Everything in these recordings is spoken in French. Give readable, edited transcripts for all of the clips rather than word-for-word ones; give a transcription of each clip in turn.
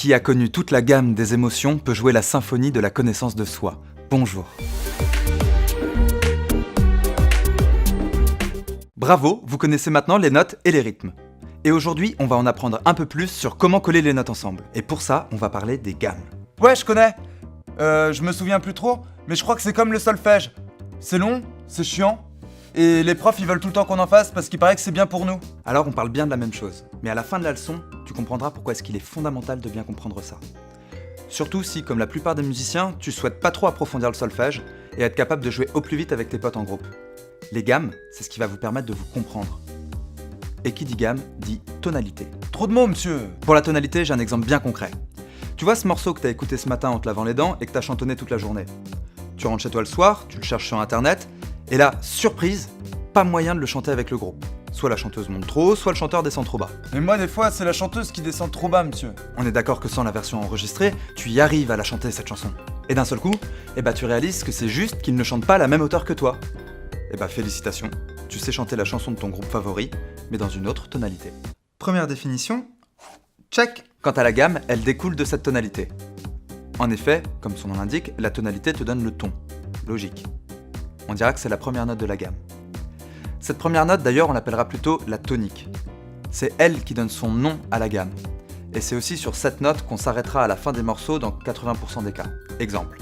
Qui a connu toute la gamme des émotions peut jouer la symphonie de la connaissance de soi. Bonjour. Bravo, vous connaissez maintenant les notes et les rythmes. Et aujourd'hui, on va en apprendre un peu plus sur comment coller les notes ensemble. Et pour ça, on va parler des gammes. Ouais, je connais. Je me souviens plus trop, mais je crois que c'est comme le solfège. C'est long, c'est chiant, et les profs ils veulent tout le temps qu'on en fasse parce qu'il paraît que c'est bien pour nous. Alors on parle bien de la même chose, mais à la fin de la leçon, tu comprendras pourquoi est-ce qu'il est fondamental de bien comprendre ça. Surtout si, comme la plupart des musiciens, tu souhaites pas trop approfondir le solfège et être capable de jouer au plus vite avec tes potes en groupe. Les gammes, c'est ce qui va vous permettre de vous comprendre. Et qui dit gamme, dit tonalité. Trop de mots, monsieur. Pour la tonalité, j'ai un exemple bien concret. Tu vois ce morceau que t'as écouté ce matin en te lavant les dents et que t'as chantonné toute la journée. Tu rentres chez toi le soir, tu le cherches sur internet, et là, surprise, pas moyen de le chanter avec le groupe. Soit la chanteuse monte trop haut, soit le chanteur descend trop bas. Mais moi, des fois, c'est la chanteuse qui descend trop bas, monsieur. On est d'accord que sans la version enregistrée, tu y arrives à la chanter cette chanson. Et d'un seul coup, tu réalises que c'est juste qu'il ne chante pas à la même hauteur que toi. Félicitations, tu sais chanter la chanson de ton groupe favori, mais dans une autre tonalité. Première définition, check. Quant à la gamme, elle découle de cette tonalité. En effet, comme son nom l'indique, la tonalité te donne le ton. Logique. On dira que c'est la première note de la gamme. Cette première note, d'ailleurs, on l'appellera plutôt la tonique. C'est elle qui donne son nom à la gamme. Et c'est aussi sur cette note qu'on s'arrêtera à la fin des morceaux dans 80% des cas. Exemple.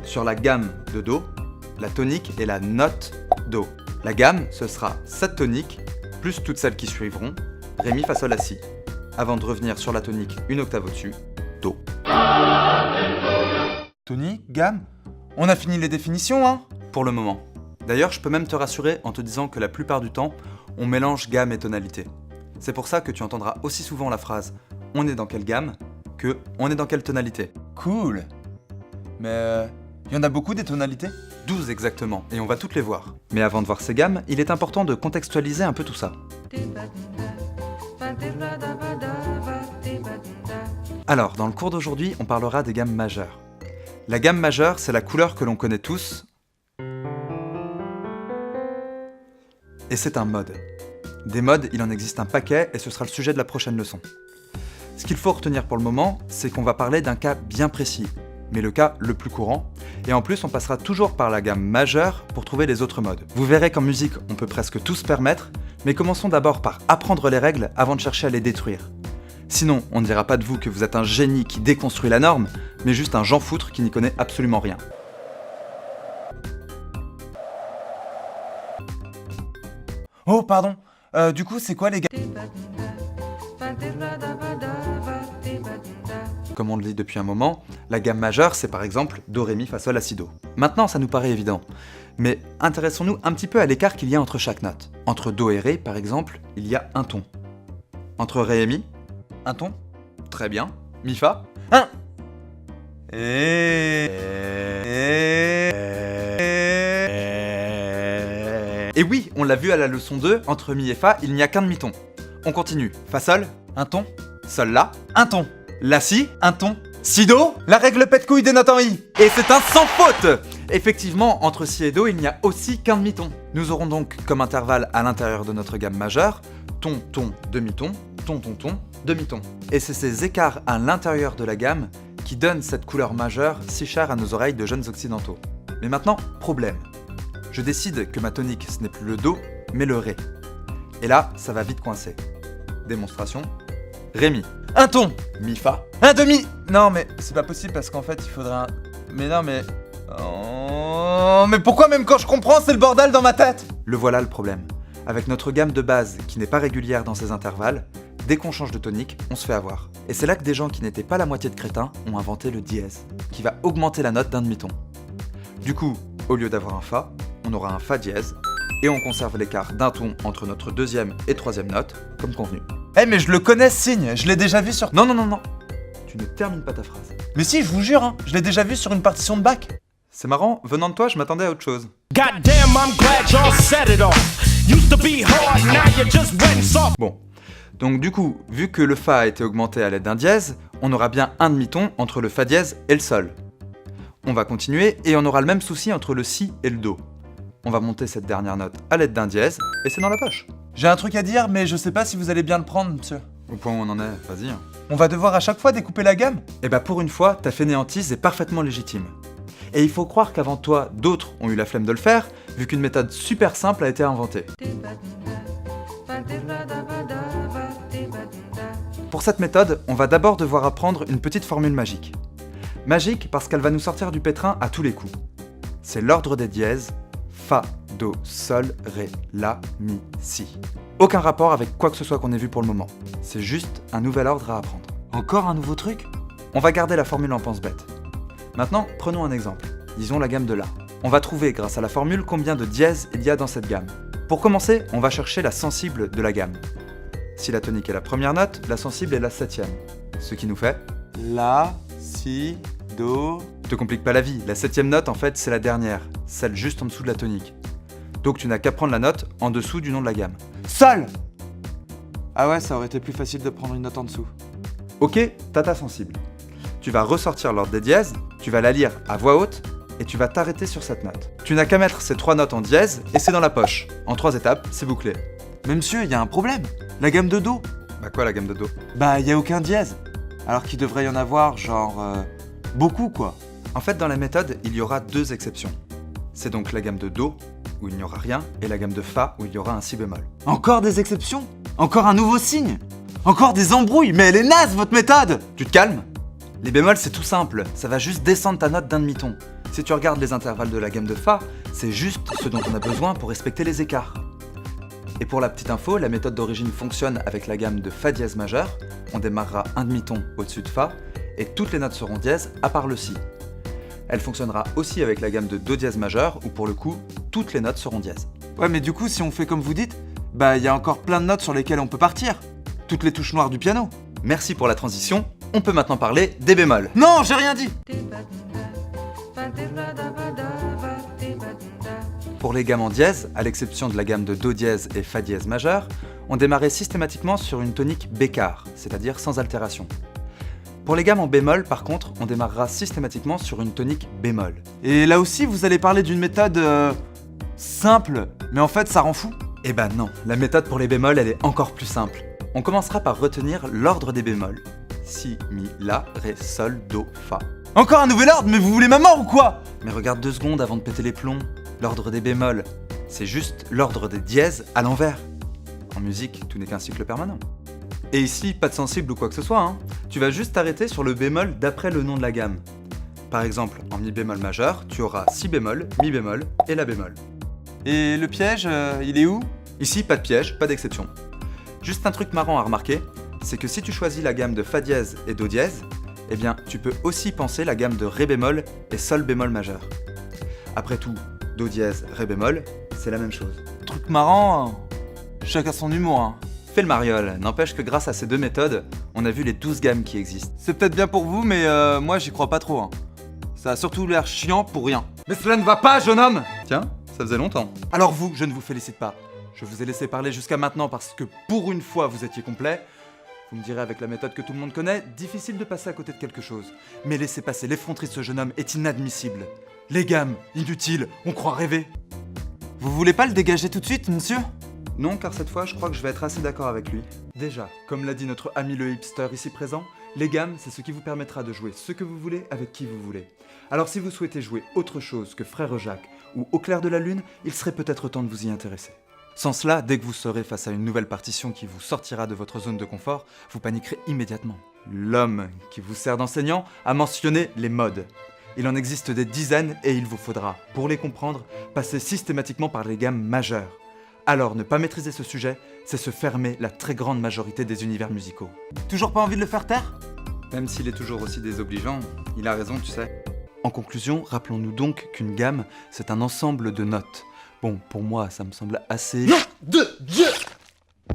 Sur la gamme de Do, la tonique est la note Do. La gamme, ce sera cette tonique, plus toutes celles qui suivront, Ré, Mi, Fa, Sol, La, Si. Avant de revenir sur la tonique une octave au-dessus, Do. Tonique, gamme. On a fini les définitions, hein? Pour le moment. D'ailleurs, je peux même te rassurer en te disant que la plupart du temps, on mélange gamme et tonalité. C'est pour ça que tu entendras aussi souvent la phrase « on est dans quelle gamme » que « on est dans quelle tonalité ». Cool. Mais y en a beaucoup des tonalités? 12 exactement, et on va toutes les voir. Mais avant de voir ces gammes, il est important de contextualiser un peu tout ça. Alors, dans le cours d'aujourd'hui, on parlera des gammes majeures. La gamme majeure, c'est la couleur que l'on connaît tous, et c'est un mode. Des modes, il en existe un paquet, et ce sera le sujet de la prochaine leçon. Ce qu'il faut retenir pour le moment, c'est qu'on va parler d'un cas bien précis, mais le cas le plus courant, et en plus on passera toujours par la gamme majeure pour trouver les autres modes. Vous verrez qu'en musique, on peut presque tout se permettre, mais commençons d'abord par apprendre les règles avant de chercher à les détruire. Sinon, on ne dira pas de vous que vous êtes un génie qui déconstruit la norme, mais juste un Jean Foutre qui n'y connaît absolument rien. Oh, pardon. Du coup, c'est quoi les gammes? Comme on le dit depuis un moment, la gamme majeure, c'est par exemple Do, Ré, Mi, Fa, Sol, La, Si, Do. Maintenant, ça nous paraît évident. Mais intéressons-nous un petit peu à l'écart qu'il y a entre chaque note. Entre Do et Ré, par exemple, il y a un ton. Entre Ré et Mi, Un ton? très bien. Mi, Fa, Un. Et oui, on l'a vu à la leçon 2, entre Mi et Fa, il n'y a qu'un demi-ton. On continue. Fa, Sol, Un ton? Sol, La, Un ton. La, Si, Un ton. Si, Do, La règle pète-couille des notes en I. et c'est un sans faute! Effectivement, entre Si et Do, il n'y a aussi qu'un demi-ton. Nous aurons donc comme intervalle à l'intérieur de notre gamme majeure, ton, ton, demi-ton, ton, ton, ton, demi-ton. Et c'est ces écarts à l'intérieur de la gamme qui donnent cette couleur majeure si chère à nos oreilles de jeunes occidentaux. Mais maintenant, problème. Je décide que ma tonique, ce n'est plus le Do, mais le Ré. Et là, ça va vite coincer. Démonstration. Ré, Mi. Un ton. Mi, Fa. Un demi. Non, mais c'est pas possible parce qu'en fait, il faudrait un... Mais non, mais... Oh, mais pourquoi même quand je comprends, c'est le bordel dans ma tête? Le voilà le problème. Avec notre gamme de base qui n'est pas régulière dans ses intervalles, dès qu'on change de tonique, on se fait avoir. Et c'est là que des gens qui n'étaient pas la moitié de crétins ont inventé le dièse, qui va augmenter la note d'un demi-ton. Du coup, au lieu d'avoir un Fa, on aura un Fa dièse, et on conserve l'écart d'un ton entre notre deuxième et troisième note, comme convenu. Eh mais je le connais ce signe, je l'ai déjà vu sur... Non, non, non, non. Tu ne termines pas ta phrase. Mais si, je vous jure, hein, je l'ai déjà vu sur une partition de bac. C'est marrant, venant de toi, je m'attendais à autre chose. Goddamn, I'm glad y'all set it off. Used to be hard, now you just went soft. Bon, donc du coup, vu que le Fa a été augmenté à l'aide d'un dièse, on aura bien un demi-ton entre le Fa dièse et le Sol. On va continuer et on aura le même souci entre le Si et le Do. On va monter cette dernière note à l'aide d'un dièse et c'est dans la poche. J'ai un truc à dire, mais je sais pas si vous allez bien le prendre, monsieur. Au point où on en est, vas-y. On va devoir à chaque fois découper la gamme? Eh bah pour une fois, ta fainéantise est parfaitement légitime. Et il faut croire qu'avant toi, d'autres ont eu la flemme de le faire, vu qu'une méthode super simple a été inventée. Pour cette méthode, on va d'abord devoir apprendre une petite formule magique. Magique parce qu'elle va nous sortir du pétrin à tous les coups. C'est l'ordre des dièses, Fa, Do, Sol, Ré, La, Mi, Si. Aucun rapport avec quoi que ce soit qu'on ait vu pour le moment. C'est juste un nouvel ordre à apprendre. Encore un nouveau truc? On va garder la formule en pense-bête. Maintenant, prenons un exemple. Disons la gamme de La. On va trouver, grâce à la formule, combien de dièses il y a dans cette gamme. Pour commencer, on va chercher la sensible de la gamme. Si la tonique est la première note, la sensible est la 7e. Ce qui nous fait... La, Si, Do... Te complique pas la vie, la 7e note en fait c'est la dernière, celle juste en dessous de la tonique. Donc tu n'as qu'à prendre la note en dessous du nom de la gamme. Sol! Ah ouais, ça aurait été plus facile de prendre une note en dessous. Ok, t'as ta sensible. Tu vas ressortir l'ordre des dièses, tu vas la lire à voix haute, et tu vas t'arrêter sur cette note. Tu n'as qu'à mettre ces 3 notes en dièse, et c'est dans la poche. En 3 étapes, c'est bouclé. Mais monsieur, il y a un problème. La gamme de Do. Bah quoi la gamme de Do? Bah, il y a aucun dièse. Alors qu'il devrait y en avoir, genre... beaucoup, quoi. En fait, dans la méthode, il y aura 2 exceptions. C'est donc la gamme de Do, où il n'y aura rien, et la gamme de Fa, où il y aura un Si bémol. Encore des exceptions? Encore un nouveau signe? Encore des embrouilles? Mais elle est naze, votre méthode! Tu te calmes? Les bémols, c'est tout simple, ça va juste descendre ta note d'un demi-ton. Si tu regardes les intervalles de la gamme de Fa, c'est juste ce dont on a besoin pour respecter les écarts. Et pour la petite info, la méthode d'origine fonctionne avec la gamme de Fa dièse majeur, on démarrera un demi-ton au-dessus de Fa, et toutes les notes seront dièses à part le Si. Elle fonctionnera aussi avec la gamme de Do dièse majeur, où pour le coup, toutes les notes seront dièses. Ouais, mais du coup, si on fait comme vous dites, bah, il y a encore plein de notes sur lesquelles on peut partir. Toutes les touches noires du piano. Merci pour la transition, on peut maintenant parler des bémols. Non, j'ai rien dit! Pour les gammes en dièse, à l'exception de la gamme de Do dièse et Fa dièse majeur, on démarrait systématiquement sur une tonique bécard, c'est-à-dire sans altération. Pour les gammes en bémol, par contre, on démarrera systématiquement sur une tonique bémol. Et là aussi, vous allez parler d'une méthode... simple, mais en fait, ça rend fou. Eh ben non, la méthode pour les bémols, elle est encore plus simple. On commencera par retenir l'ordre des bémols. Si, Mi, La, Ré, Sol, Do, Fa. Encore un nouvel ordre, mais vous voulez ma mort ou quoi? Mais regarde 2 secondes avant de péter les plombs. L'ordre des bémols, c'est juste l'ordre des dièses à l'envers. En musique, tout n'est qu'un cycle permanent. Et ici, pas de sensible ou quoi que ce soit, hein. Tu vas juste t'arrêter sur le bémol d'après le nom de la gamme. Par exemple, en Mi bémol majeur, tu auras Si bémol, Mi bémol et La bémol. Et le piège, il est où? Ici, pas de piège, pas d'exception. Juste un truc marrant à remarquer, c'est que si tu choisis la gamme de Fa dièse et Do dièse, eh bien, tu peux aussi penser la gamme de Ré bémol et Sol bémol majeur. Après tout, Do dièse, Ré bémol, c'est la même chose. Truc marrant, chacun son humour, hein. Fais le mariole, n'empêche que grâce à ces 2 méthodes, on a vu les 12 gammes qui existent. C'est peut-être bien pour vous, mais moi j'y crois pas trop, hein. Ça a surtout l'air chiant pour rien. Mais cela ne va pas, jeune homme! Tiens, ça faisait longtemps. Alors vous, je ne vous félicite pas. Je vous ai laissé parler jusqu'à maintenant parce que pour une fois vous étiez complet. Vous me direz avec la méthode que tout le monde connaît, difficile de passer à côté de quelque chose. Mais laisser passer l'effronterie de ce jeune homme est inadmissible. Les gammes, inutiles, on croit rêver. Vous voulez pas le dégager tout de suite, monsieur? Non, car cette fois, je crois que je vais être assez d'accord avec lui. Déjà, comme l'a dit notre ami le hipster ici présent, les gammes, c'est ce qui vous permettra de jouer ce que vous voulez avec qui vous voulez. Alors si vous souhaitez jouer autre chose que Frère Jacques ou Au clair de la lune, il serait peut-être temps de vous y intéresser. Sans cela, dès que vous serez face à une nouvelle partition qui vous sortira de votre zone de confort, vous paniquerez immédiatement. L'homme qui vous sert d'enseignant a mentionné les modes. Il en existe des dizaines et il vous faudra, pour les comprendre, passer systématiquement par les gammes majeures. Alors ne pas maîtriser ce sujet, c'est se fermer la très grande majorité des univers musicaux. Toujours pas envie de le faire taire? Même s'il est toujours aussi désobligeant, il a raison, tu sais. En conclusion, rappelons-nous donc qu'une gamme, c'est un ensemble de notes. Bon, pour moi, ça me semble assez... Nom de Dieu!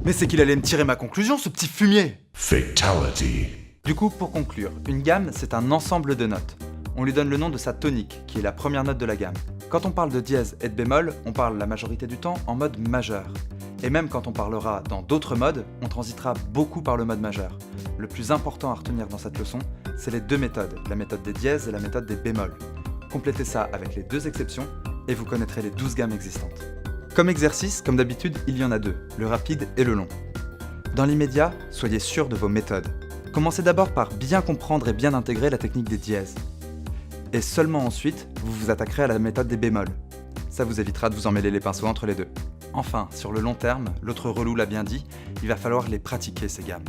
Mais c'est qu'il allait me tirer ma conclusion, ce petit fumier! Fatality. Du coup, pour conclure, une gamme, c'est un ensemble de notes. On lui donne le nom de sa tonique, qui est la première note de la gamme. Quand on parle de dièse et de bémol, on parle la majorité du temps en mode majeur. Et même quand on parlera dans d'autres modes, on transitera beaucoup par le mode majeur. Le plus important à retenir dans cette leçon, c'est les 2 méthodes, la méthode des dièses et la méthode des bémols. Complétez ça avec les 2 exceptions, et vous connaîtrez les 12 gammes existantes. Comme exercice, comme d'habitude, il y en a 2, le rapide et le long. Dans l'immédiat, soyez sûr de vos méthodes. Commencez d'abord par bien comprendre et bien intégrer la technique des dièses. Et seulement ensuite, vous vous attaquerez à la méthode des bémols. Ça vous évitera de vous emmêler les pinceaux entre les deux. Enfin, sur le long terme, l'autre relou l'a bien dit, il va falloir les pratiquer ces gammes.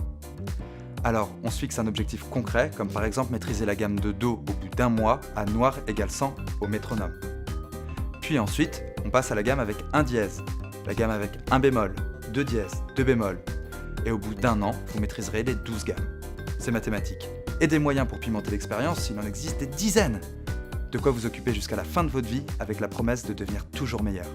Alors, on se fixe un objectif concret, comme par exemple maîtriser la gamme de Do au bout d'un mois à noir égale 100 au métronome. Puis ensuite, on passe à la gamme avec un dièse, la gamme avec un bémol, deux dièses, deux bémols. Et au bout d'un an, vous maîtriserez les 12 gammes. C'est mathématique. Et des moyens pour pimenter l'expérience, il en existe des dizaines. De quoi vous occuper jusqu'à la fin de votre vie avec la promesse de devenir toujours meilleur.